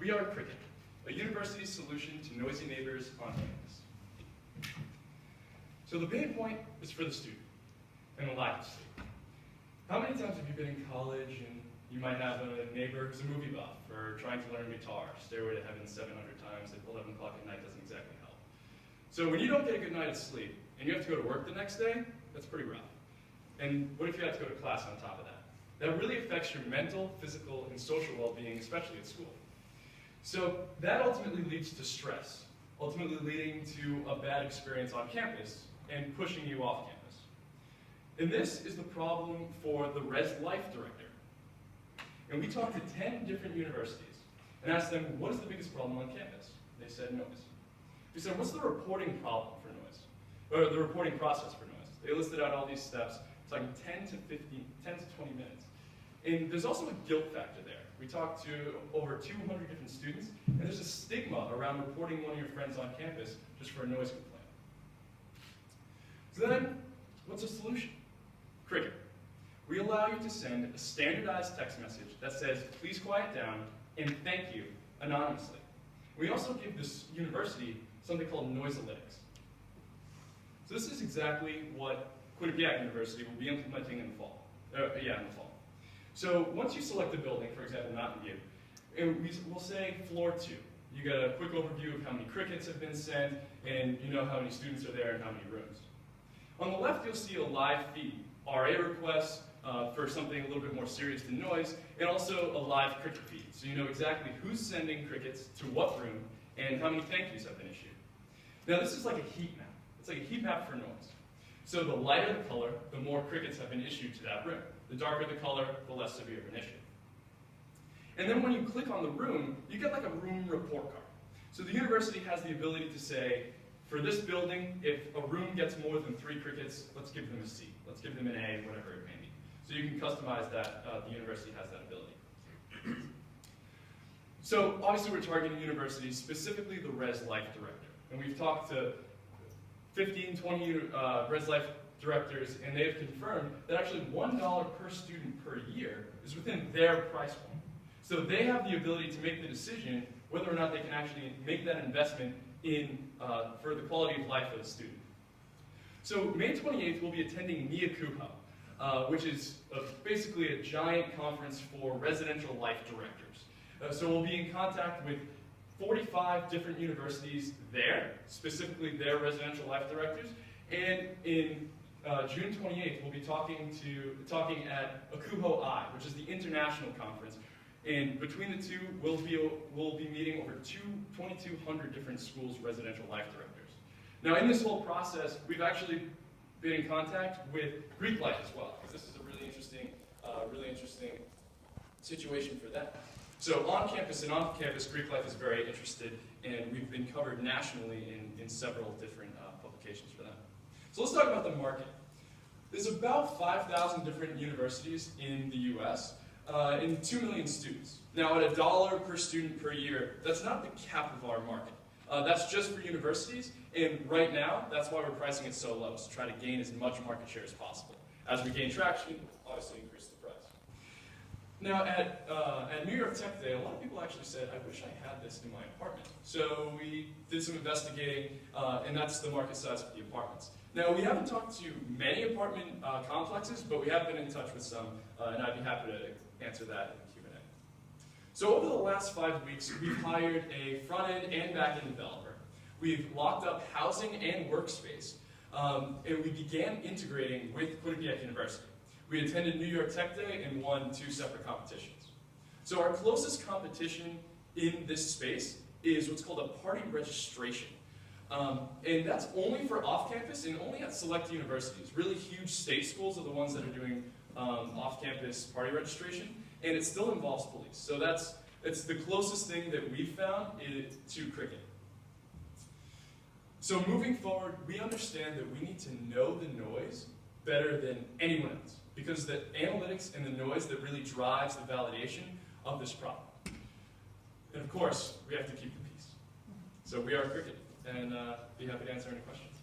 We are Kricket, a university solution to noisy neighbors on campus. So the main point is for the student and the lack of sleep. How many times have you been in college and you might have a neighbor who's a movie buff or trying to learn guitar, Stairway to Heaven 700 times at 11 o'clock at night doesn't exactly help. So when you don't get a good night of sleep and you have to go to work the next day, that's pretty rough. And what if you have to go to class on top of that? That really affects your mental, physical, and social well-being, especially at school. So that ultimately leads to stress, ultimately leading to a bad experience on campus and pushing you off campus. And this is the problem for the Res Life Director. And we talked to 10 different universities and asked them, what is the biggest problem on campus? They said noise. We said, what's the reporting problem for noise? Or the reporting process for noise? They listed out all these steps. It's like 10 to 20 minutes. And there's also a guilt factor there. We talked to over 200 different students, and there's a stigma around reporting one of your friends on campus just for a noise complaint. So then, what's the solution? Kricket. We allow you to send a standardized text message that says, please quiet down, and thank you, anonymously. We also give this university something called Noisalytics. So this is exactly what Kricket University will be implementing in the fall. So once you select a building, for example, Mountain View, and we'll say floor 2. You get a quick overview of how many crickets have been sent, and you know how many students are there and how many rooms. On the left, you'll see a live feed, RA requests for something a little bit more serious than noise, and also a live cricket feed. So you know exactly who's sending crickets to what room and how many thank yous have been issued. Now this is like a heat map. It's like a heat map for noise. So the lighter the color, the more crickets have been issued to that room. The darker the color, the less severe of an issue. And then when you click on the room, you get like a room report card. So the university has the ability to say, for this building, if a room gets more than 3 crickets, let's give them a C. Let's give them an A, whatever it may be. So you can customize that. The university has that ability. So obviously we're targeting universities, specifically the Res Life Director. And we've talked to 15, 20 Res Life directors, and they have confirmed that actually $1 per student per year is within their price point. So they have the ability to make the decision whether or not they can actually make that investment in for the quality of life of the student. So May 28th, we'll be attending NIACUHO, which is basically a giant conference for residential life directors. So we'll be in contact with 45 different universities there, specifically their residential life directors, and in June 28th, we'll be talking at ACUHO-I, which is the international conference. And between the two, we'll be meeting over 2,200 different schools' residential life directors. Now, in this whole process, we've actually been in contact with Greek life as well, because this is a really interesting situation for them. So on campus and off campus, Greek life is very interested, and we've been covered nationally in several different publications for them. So let's talk about the market. There's about 5,000 different universities in the US and 2 million students. Now at $1 per student per year, that's not the cap of our market. That's just for universities, and right now, that's why we're pricing it so low, to try to gain as much market share as possible. As we gain traction, obviously increase the price. Now at New York Tech Day, a lot of people actually said, I wish I had this in my apartment. So we did some investigating, and that's the market size for the apartments. Now, we haven't talked to many apartment complexes, but we have been in touch with some, and I'd be happy to answer that in the Q&A. So over the last 5 weeks, we've hired a front-end and back-end developer. We've locked up housing and workspace, and we began integrating with Kricket University. We attended New York Tech Day and won 2 separate competitions. So our closest competition in this space is what's called a party registration. And that's only for off-campus and only at select universities. Really huge state schools are the ones that are doing off-campus party registration, and it still involves police. So it's the closest thing that we've found to Kricket. So moving forward, we understand that we need to know the noise better than anyone else, because the analytics and the noise that really drives the validation of this problem. And of course, we have to keep the peace. So we are Kricket, and be happy to answer any questions.